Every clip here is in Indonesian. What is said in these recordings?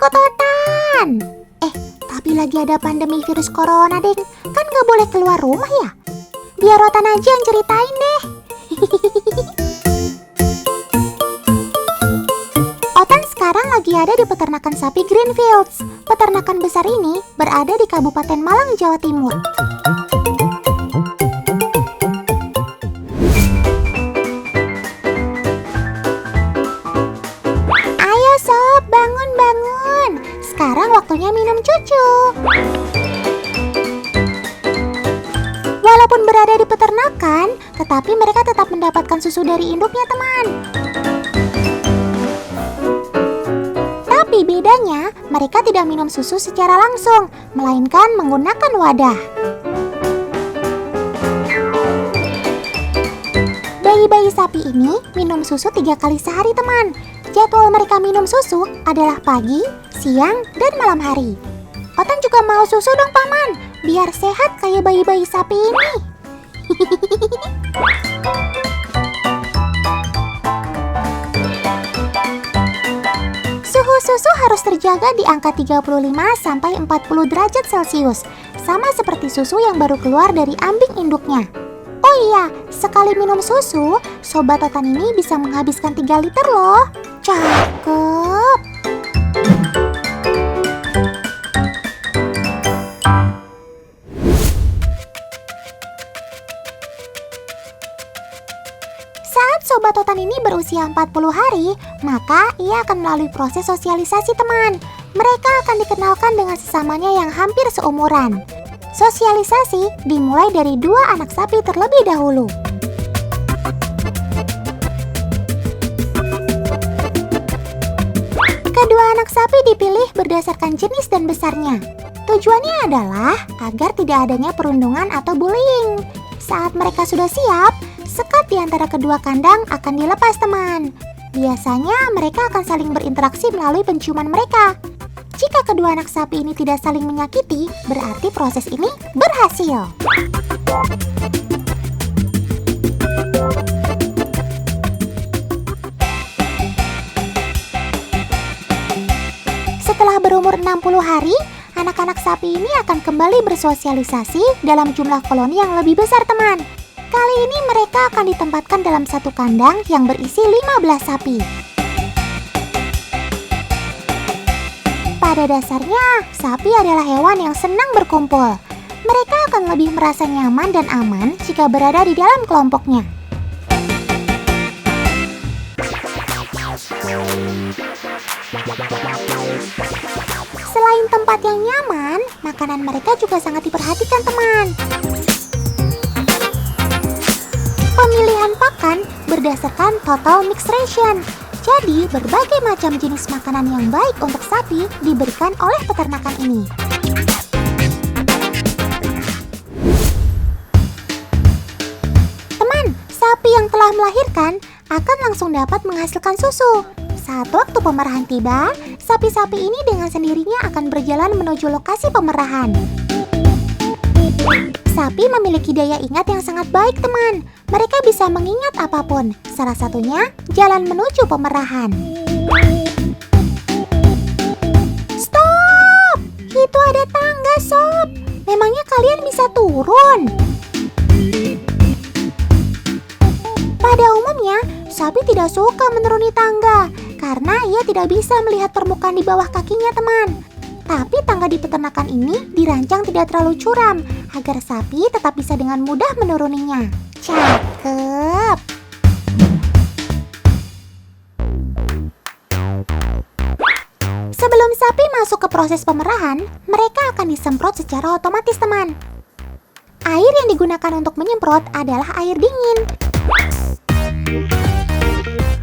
ikut Otan. Tapi lagi ada pandemi virus corona, Deng. Kan gak boleh keluar rumah ya? Biar Otan aja yang ceritain deh. Otan sekarang lagi ada di peternakan sapi Greenfields. Peternakan besar ini berada di Kabupaten Malang, Jawa Timur. Ayo sob, bangun-bangun. Sekarang waktunya minum cucu. Walaupun berada di peternakan, tetapi mereka tetap mendapatkan susu dari induknya, teman. Tapi bedanya, mereka tidak minum susu secara langsung, melainkan menggunakan wadah. Bayi-bayi sapi ini minum susu 3 kali sehari, teman. Jadwal mereka minum susu adalah pagi, siang, dan malam hari. Otan juga mau susu dong, Paman, biar sehat kayak bayi-bayi sapi ini. Suhu susu harus terjaga di angka 35-40 derajat Celcius, sama seperti susu yang baru keluar dari ambing induknya. Oh iya, sekali minum susu, Sobat Otan ini bisa menghabiskan 3 liter loh. Cakep! Saat Sobat Otan ini berusia 40 hari, maka ia akan melalui proses sosialisasi, teman. Mereka akan dikenalkan dengan sesamanya yang hampir seumuran. Sosialisasi dimulai dari 2 anak sapi terlebih dahulu. Kedua anak sapi dipilih berdasarkan jenis dan besarnya. Tujuannya adalah agar tidak adanya perundungan atau bullying. Saat mereka sudah siap, sekat di antara kedua kandang akan dilepas, teman. Biasanya mereka akan saling berinteraksi melalui penciuman mereka. Jika kedua anak sapi ini tidak saling menyakiti, berarti proses ini berhasil. Setelah berumur 60 hari, anak-anak sapi ini akan kembali bersosialisasi dalam jumlah koloni yang lebih besar, teman. Kali ini mereka akan ditempatkan dalam satu kandang yang berisi 15 sapi. Pada dasarnya, sapi adalah hewan yang senang berkumpul. Mereka akan lebih merasa nyaman dan aman jika berada di dalam kelompoknya. Selain tempat yang nyaman, makanan mereka juga sangat diperhatikan, teman. Pemilihan pakan berdasarkan total mix ration. Jadi, berbagai macam jenis makanan yang baik untuk sapi diberikan oleh peternakan ini. Teman, sapi yang telah melahirkan akan langsung dapat menghasilkan susu. Saat waktu pemerahan tiba, sapi-sapi ini dengan sendirinya akan berjalan menuju lokasi pemerahan. Sapi memiliki daya ingat yang sangat baik, teman. Mereka bisa mengingat apapun, salah satunya jalan menuju pemerahan. Stop! Itu ada tangga, sob. Memangnya kalian bisa turun? Pada umumnya, sapi tidak suka menuruni tangga karena ia tidak bisa melihat permukaan di bawah kakinya, teman. Tapi tangga di peternakan ini dirancang tidak terlalu curam agar sapi tetap bisa dengan mudah menuruninya. Cakep! Sebelum sapi masuk ke proses pemerahan, mereka akan disemprot secara otomatis, teman. Air yang digunakan untuk menyemprot adalah air dingin.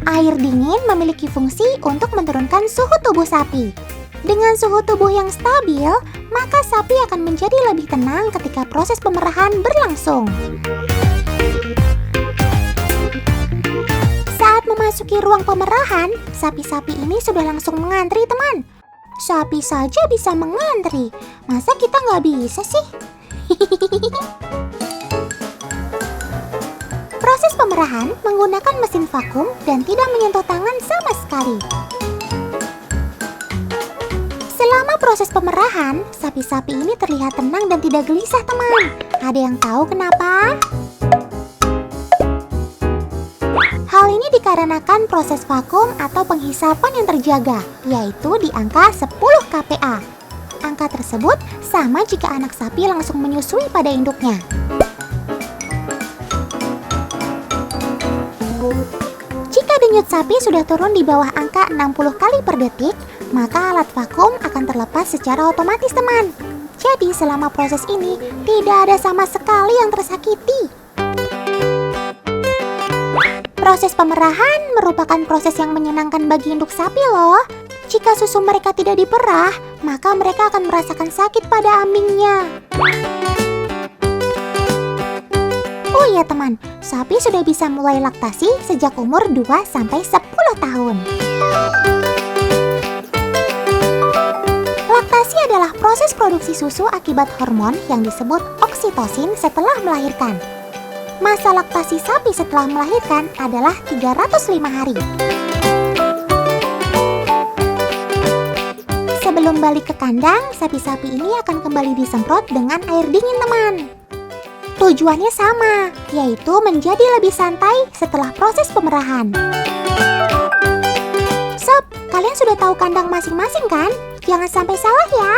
Air dingin memiliki fungsi untuk menurunkan suhu tubuh sapi. Dengan suhu tubuh yang stabil, maka sapi akan menjadi lebih tenang ketika proses pemerahan berlangsung. Saat memasuki ruang pemerahan, sapi-sapi ini sudah langsung mengantri, teman. Sapi saja bisa mengantri, masa kita nggak bisa sih? Proses pemerahan menggunakan mesin vakum dan tidak menyentuh tangan sama sekali. proses pemerahan, sapi-sapi ini terlihat tenang dan tidak gelisah, teman. Ada yang tahu kenapa? Hal ini dikarenakan proses vakum atau penghisapan yang terjaga, yaitu di angka 10 kPa. Angka tersebut sama jika anak sapi langsung menyusui pada induknya. Jika denyut sapi sudah turun di bawah angka 60 kali per detik, maka alat vakum akan terlepas secara otomatis, teman. Jadi selama proses ini tidak ada sama sekali yang tersakiti. Proses pemerahan merupakan proses yang menyenangkan bagi induk sapi loh. Jika susu mereka tidak diperah, maka mereka akan merasakan sakit pada ambingnya. Oh iya teman, sapi sudah bisa mulai laktasi sejak umur 2-10 tahun. Laktasi adalah proses produksi susu akibat hormon yang disebut oksitosin setelah melahirkan. Masa laktasi sapi setelah melahirkan adalah 305 hari. Sebelum balik ke kandang, sapi-sapi ini akan kembali disemprot dengan air dingin, teman. Tujuannya sama, yaitu menjadi lebih santai setelah proses pemerahan. Sob, kalian sudah tahu kandang masing-masing kan? Jangan sampai salah ya.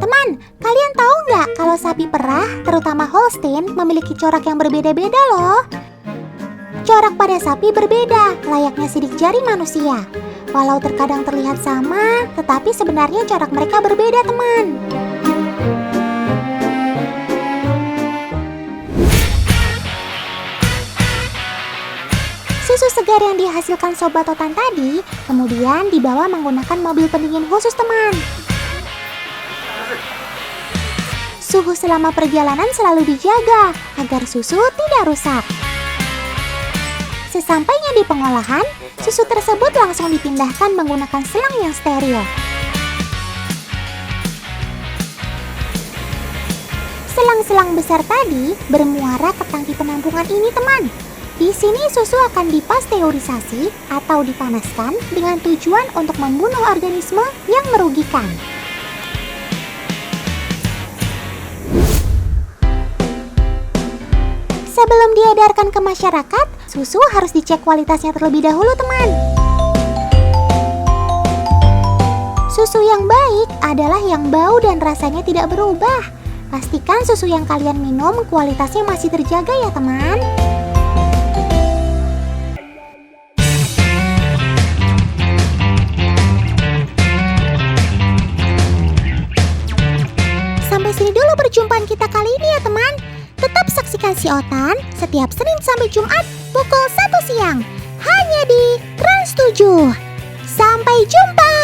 Teman, kalian tahu nggak kalau sapi perah, terutama Holstein, memiliki corak yang berbeda-beda loh. Corak pada sapi berbeda, layaknya sidik jari manusia. Walau terkadang terlihat sama, tetapi sebenarnya corak mereka berbeda, teman. Susu segar yang dihasilkan Sobat Totan tadi kemudian dibawa menggunakan mobil pendingin khusus, teman. Suhu selama perjalanan selalu dijaga agar susu tidak rusak. Sesampainya di pengolahan, susu tersebut langsung dipindahkan menggunakan selang yang steril. Selang-selang besar tadi bermuara ke tangki penampungan ini, teman. Di sini susu akan dipasteurisasi atau dipanaskan dengan tujuan untuk membunuh organisme yang merugikan. Sebelum diedarkan ke masyarakat, susu harus dicek kualitasnya terlebih dahulu, teman. Susu yang baik adalah yang bau dan rasanya tidak berubah. Pastikan susu yang kalian minum kualitasnya masih terjaga ya, teman. Sampai sini dulu perjumpaan kita kali ini ya, teman. Tetap saksikan Si Otan setiap Senin sampai Jumat pukul 1 siang hanya di Trans 7. Sampai jumpa.